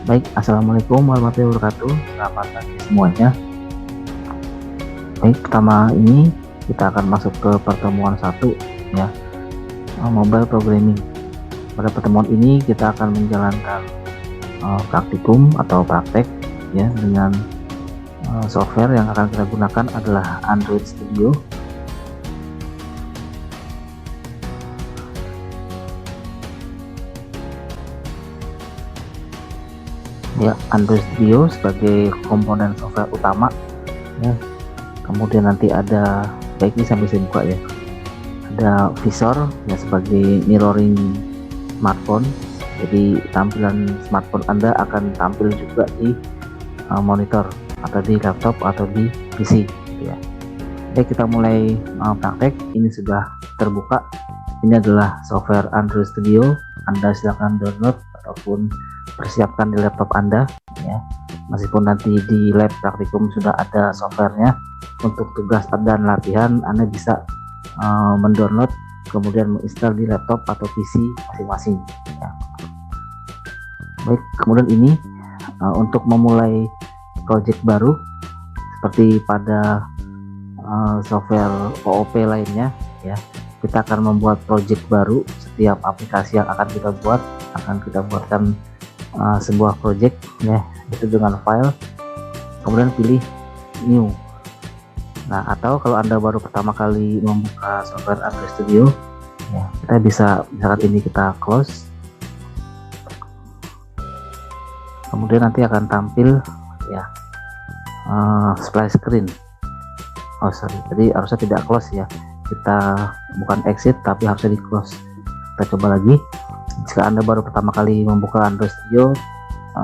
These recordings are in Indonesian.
Baik, assalamualaikum warahmatullahi wabarakatuh. Selamat pagi semuanya. Baik, pertama ini kita akan masuk ke pertemuan 1 ya, mobile programming. Pada pertemuan ini kita akan menjalankan praktikum atau praktek ya dengan software yang akan kita gunakan adalah Android Studio. Ya, Android Studio sebagai komponen software utama ya. Kemudian nanti ada, baik ini sambil saya buka ya, ada visor ya sebagai mirroring smartphone, jadi tampilan smartphone Anda akan tampil juga di monitor atau di laptop atau di PC gitu ya. Oke, kita mulai praktek. Ini sudah terbuka, ini adalah software Android Studio. Anda silahkan download ataupun persiapkan di laptop Anda ya. Meskipun nanti di lab praktikum sudah ada softwarenya, untuk tugas dan latihan Anda bisa mendownload kemudian menginstal di laptop atau PC masing-masing ya. Baik, kemudian ini untuk memulai project baru seperti pada software OOP lainnya ya, kita akan membuat project baru. Setiap aplikasi yang akan kita buat akan kita buatkan sebuah project ya, itu dengan file, kemudian pilih new. Nah, atau kalau Anda baru pertama kali membuka software Android Studio ya, kita bisa misalkan ini kita close, kemudian nanti akan tampil ya splash screen. Jadi harusnya tidak close ya, kita bukan exit tapi harusnya di close. Kita coba lagi. Jika Anda baru pertama kali membuka Android Studio,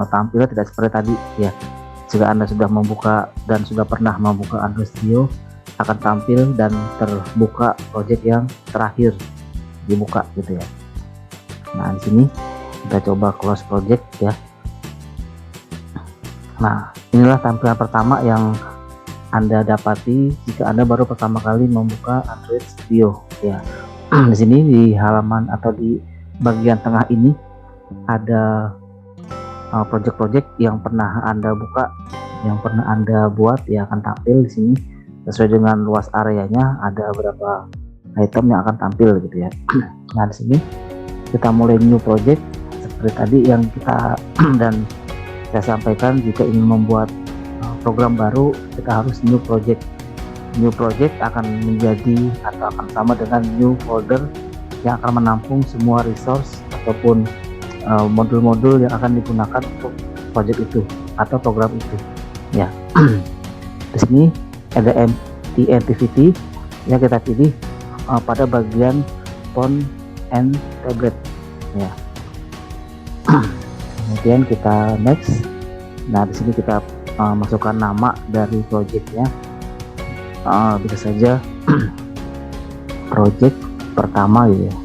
tampilnya tidak seperti tadi ya. Jika Anda sudah membuka dan sudah pernah membuka Android Studio, akan tampil dan terbuka project yang terakhir dibuka gitu ya. Nah, di sini kita coba close project ya. Nah, inilah tampilan pertama yang Anda dapati jika Anda baru pertama kali membuka Android Studio ya. Di sini di halaman atau di bagian tengah ini ada project-project yang pernah Anda buka, yang pernah Anda buat ya, akan tampil di sini sesuai dengan luas areanya. Ada beberapa item yang akan tampil gitu ya. Nah, di sini kita mulai new project seperti tadi yang kita dan saya sampaikan, jika ingin membuat program baru kita harus new project. New project akan menjadi atau akan sama dengan new folder yang akan menampung semua resource ataupun modul-modul yang akan digunakan untuk project itu atau program itu ya. Di sini ada empty activity ya, kita pilih pada bagian phone and tablet ya. Kemudian kita next. Nah, di sini kita masukkan nama dari projectnya, bisa saja project pertama gitu ya.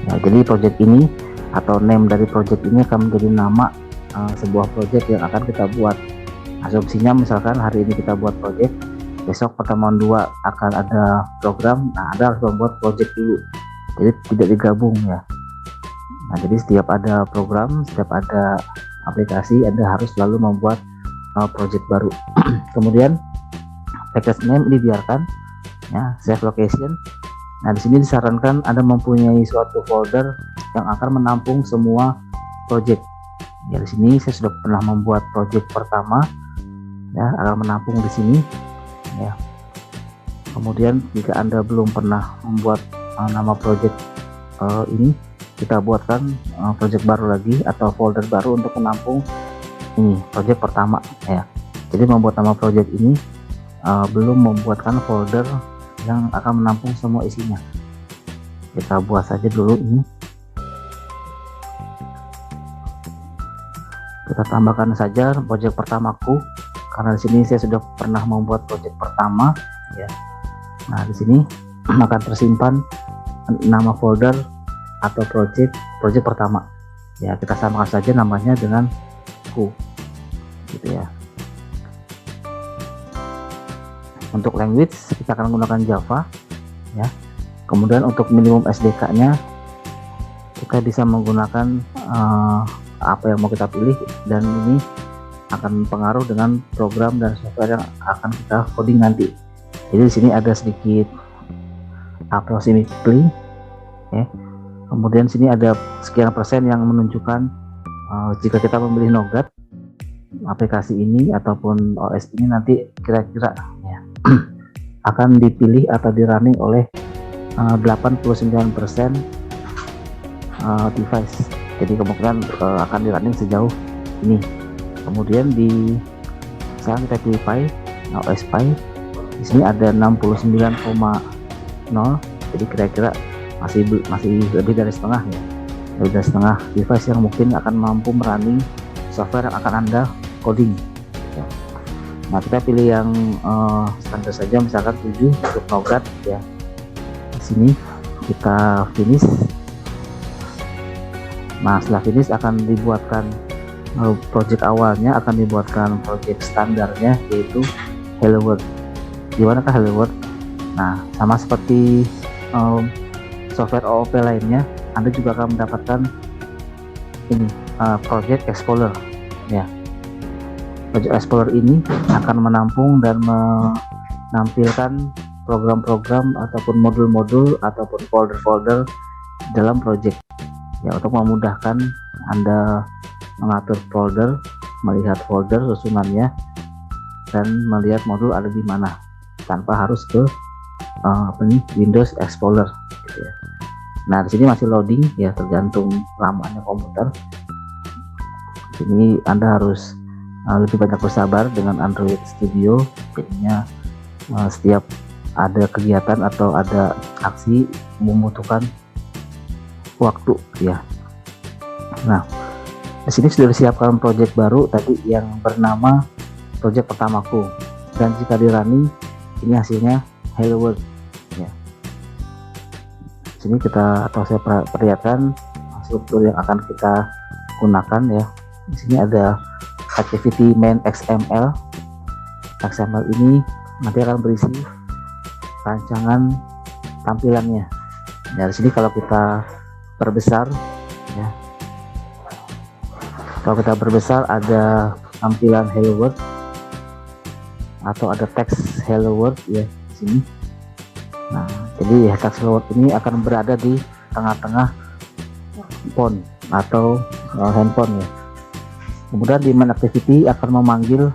Nah, jadi project ini atau name dari project ini akan menjadi nama sebuah project yang akan kita buat. Asumsinya misalkan hari ini kita buat project, besok pertemuan 2 akan ada program. Nah, Anda harus membuat project dulu, jadi tidak digabung ya. Nah, jadi setiap ada program, setiap ada aplikasi, Anda harus selalu membuat project baru. Kemudian package name ini biarkan ya, save location. Nah, di sini disarankan Anda mempunyai suatu folder yang akan menampung semua project. Ya, di sini saya sudah pernah membuat project pertama ya, akan menampung di sini ya. Kemudian jika Anda belum pernah membuat nama project ini, kita buatkan project baru lagi atau folder baru untuk menampung ini project pertama ya. Jadi membuat nama project ini belum membuatkan folder yang akan menampung semua isinya. Kita buat saja dulu ini. Kita tambahkan saja project pertamaku karena di sini saya sudah pernah membuat project pertama ya. Nah, di sini akan tersimpan nama folder atau project pertama ya. Kita samakan saja namanya dengan ku gitu ya. Untuk language kita akan menggunakan Java ya. Kemudian untuk minimum SDK nya kita bisa menggunakan apa yang mau kita pilih, dan ini akan pengaruh dengan program dan software yang akan kita coding nanti. Jadi di sini ada sedikit approximately ya. Kemudian sini ada sekian persen yang menunjukkan jika kita memilih Nougat, aplikasi ini ataupun OS ini nanti kira-kira ya, akan dipilih atau di running oleh 89% device. Jadi kemungkinan akan di running sejauh ini. Kemudian sekarang kita pilih Pi, OS Pi. Di sini ada 69,0. Jadi kira-kira masih lebih dari setengah ya. Lebih dari setengah device yang mungkin akan mampu merunning software yang akan Anda coding. Ya. Nah, kita pilih yang standar saja, misalkan 7 untuk Nougat ya. Di sini kita finish. Nah, setelah finish akan dibuatkan project awalnya, akan dibuatkan project standarnya, yaitu Hello World. Dimanakah Hello World? Nah, sama seperti software OOP lainnya, Anda juga akan mendapatkan ini Project Explorer ya. Project Explorer ini akan menampung dan menampilkan program-program ataupun modul-modul ataupun folder-folder dalam project ya, untuk memudahkan Anda mengatur folder, melihat folder susunannya, dan melihat modul ada di mana tanpa harus ke Windows Explorer gitu ya. Nah, di sini masih loading ya, tergantung lamanya komputer. Ini Anda harus lebih banyak bersabar dengan Android Studio, jadinya setiap ada kegiatan atau ada aksi membutuhkan waktu ya. Nah, di sini sudah disiapkan project baru tadi yang bernama project pertamaku, dan jika di running ini hasilnya Hello World ya. Sini saya perlihatkan struktur yang akan kita gunakan ya. Di sini ada activity main XML. XML ini nanti akan berisi rancangan tampilannya. Dari sini kalau kita perbesar ya, kalau kita perbesar ada tampilan Hello World atau ada teks Hello World ya di sini. Nah, jadi teks Hello World ini akan berada di tengah-tengah phone atau handphone ya. Kemudian di main activity akan memanggil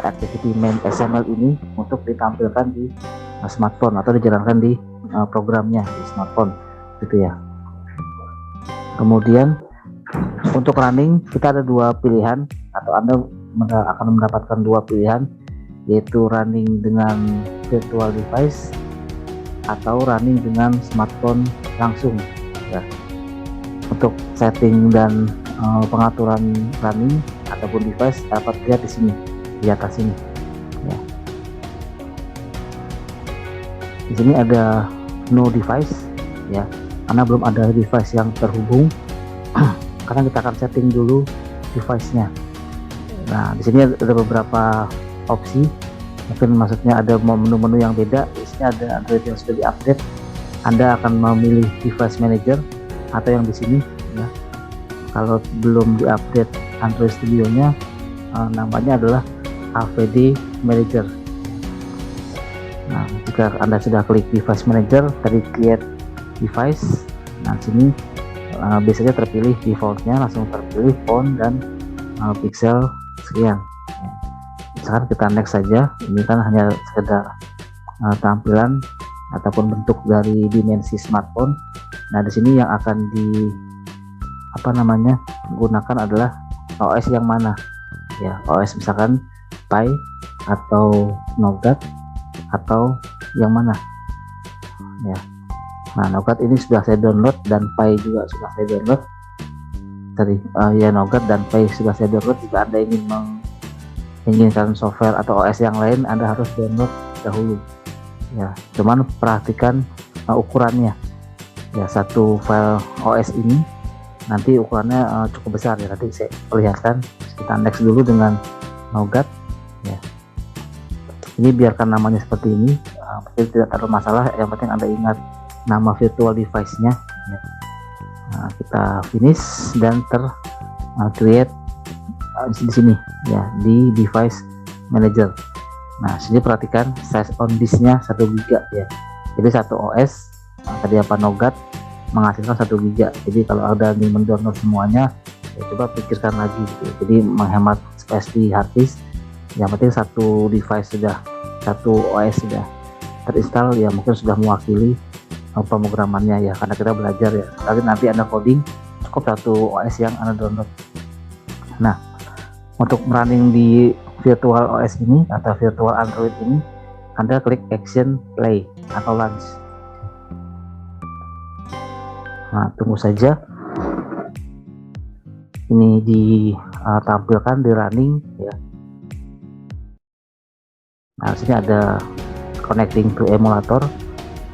activity main XML ini untuk ditampilkan di smartphone atau dijalankan di programnya di smartphone gitu ya. Kemudian untuk running kita ada dua pilihan, atau Anda akan mendapatkan dua pilihan, yaitu running dengan virtual device atau running dengan smartphone langsung ya. Untuk setting dan pengaturan running ataupun device dapat lihat di sini di atas ini ya. Di sini ada no device ya, karena belum ada device yang terhubung. Karena kita akan setting dulu device-nya. Nah, di sini ada beberapa opsi, mungkin maksudnya ada menu-menu yang beda. Di sini ada Android yang sudah diupdate, Anda akan memilih device manager, atau yang di sini ya, kalau belum diupdate Android Studio-nya, namanya adalah AVD Manager. Nah, jika Anda sudah klik device manager, tadi create device, nah sini biasanya terpilih defaultnya, langsung terpilih font dan pixel sekian ya. Sekarang kita next saja. Ini kan hanya sekedar tampilan ataupun bentuk dari dimensi smartphone. Nah, di sini yang akan gunakan adalah OS yang mana ya, OS misalkan Pi atau Nougat atau yang mana ya. Nah, Nougat ini sudah saya download dan Pi juga sudah saya download. Ya, Nougat dan Pi sudah saya download. Jika Anda ingin menginginkan software atau OS yang lain, Anda harus download dahulu. Ya, cuman perhatikan ukurannya. Ya, satu file OS ini nanti ukurannya cukup besar ya. Nanti saya perlihatkan. Kita next dulu dengan Nougat. Ya. Ini biarkan namanya seperti ini. Tidak terlalu masalah. Yang penting Anda ingat nama virtual device-nya ya. Nah, kita finish dan create di sini ya, di device manager. Nah, sini perhatikan size on disknya 1 GB ya. Jadi satu OS tadi apa Nougat menghasilkan 1 GB. Jadi kalau ada yang mendownload semuanya, ya coba pikirkan lagi gitu. Jadi menghemat space di hard disk. Yang penting satu device sudah, satu OS sudah terinstall ya, mungkin sudah mewakili pemrogramannya ya, karena kita belajar ya. Tapi nanti Anda coding cukup satu OS yang Anda download. Nah, untuk running di virtual OS ini atau virtual Android ini, Anda klik action play atau launch. Nah, tunggu saja ini ditampilkan di running ya. Nah, sini ada connecting to emulator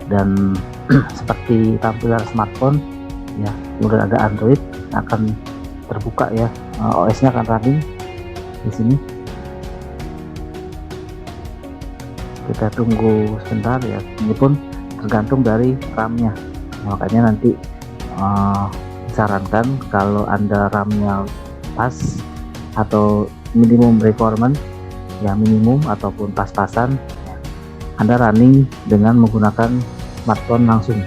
dan seperti tampilan smartphone ya, kemudian ada Android akan terbuka ya, OS-nya akan running di sini. Kita tunggu sebentar ya, ini pun tergantung dari RAM-nya. Makanya nanti disarankan kalau Anda RAM-nya pas atau minimum requirement ya, minimum ataupun pas-pasan, Anda running dengan menggunakan smartphone langsung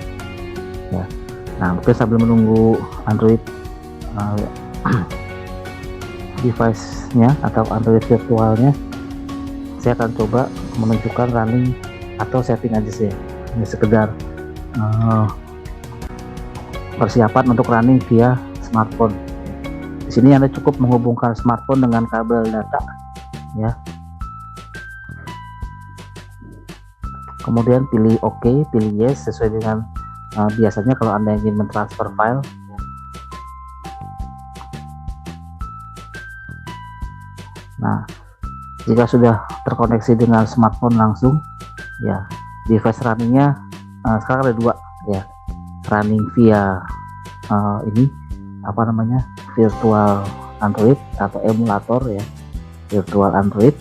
ya. Nah, mungkin sambil menunggu Android device-nya atau Android virtualnya, saya akan coba menunjukkan running atau setting aja sih, ini sekedar persiapan untuk running via smartphone. Di sini Anda cukup menghubungkan smartphone dengan kabel data ya, kemudian pilih OK, pilih yes sesuai dengan biasanya kalau Anda ingin mentransfer file ya. Nah, jika sudah terkoneksi dengan smartphone langsung ya, device runningnya sekarang ada 2 ya, running via ini apa namanya, virtual Android atau emulator ya, virtual Android,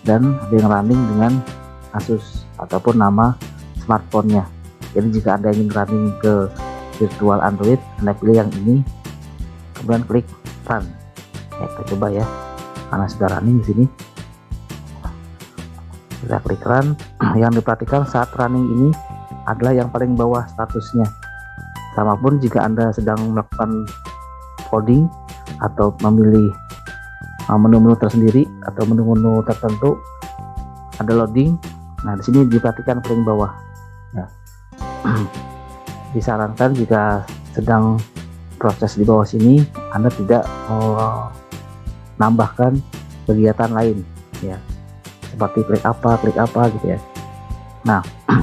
dan ada yang running dengan Asus ataupun nama smartphone-nya. Jadi jika Anda ingin running ke virtual Android, Anda pilih yang ini, kemudian klik run ya. Kita coba ya, karena sudah running di sini, kita klik run. Yang diperhatikan saat running ini adalah yang paling bawah statusnya. Sama pun jika Anda sedang melakukan coding atau memilih menu-menu tersendiri atau menu-menu tertentu, ada loading. Nah, di sini diperhatikan paling bawah ya. Disarankan jika sedang proses di bawah sini, Anda tidak menambahkan kegiatan lain ya, seperti klik apa gitu ya. Nah,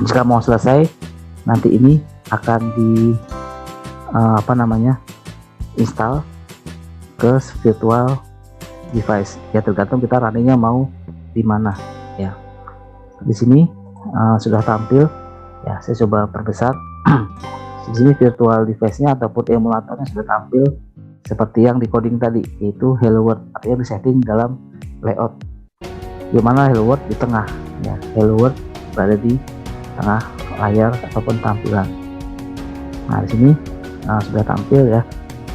jika mau selesai, nanti ini akan di install ke virtual device ya, tergantung kita runningnya mau di mana ya. Di sini sudah tampil ya, saya coba perbesar. Di sini virtual device-nya ataupun emulatornya sudah tampil seperti yang di coding tadi, yaitu Hello World, artinya disetting dalam layout. Di mana Hello World di tengah ya, Hello World berada di tengah layar ataupun tampilan. Nah, di sini sudah tampil ya.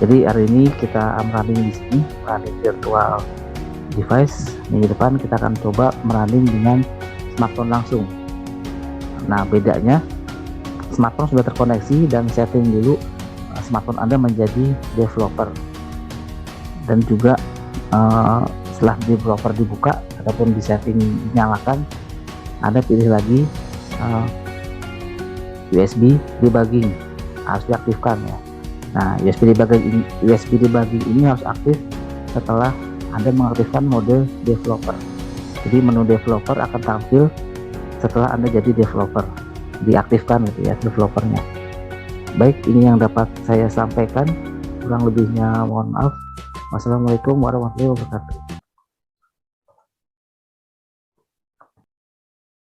Jadi hari ini kita running di sini, running virtual device. Minggu depan kita akan coba running dengan smartphone langsung. Nah, bedanya smartphone sudah terkoneksi dan setting dulu smartphone Anda menjadi developer, dan juga setelah developer dibuka ataupun di setting dinyalakan, Anda pilih lagi USB debugging, harus diaktifkan ya. Nah, USB debugging ini harus aktif setelah Anda mengaktifkan mode developer. Jadi menu developer akan tampil setelah Anda jadi developer, diaktifkan gitu ya developernya. Baik, ini yang dapat saya sampaikan, kurang lebihnya mohon maaf. Wassalamualaikum warahmatullahi wabarakatuh.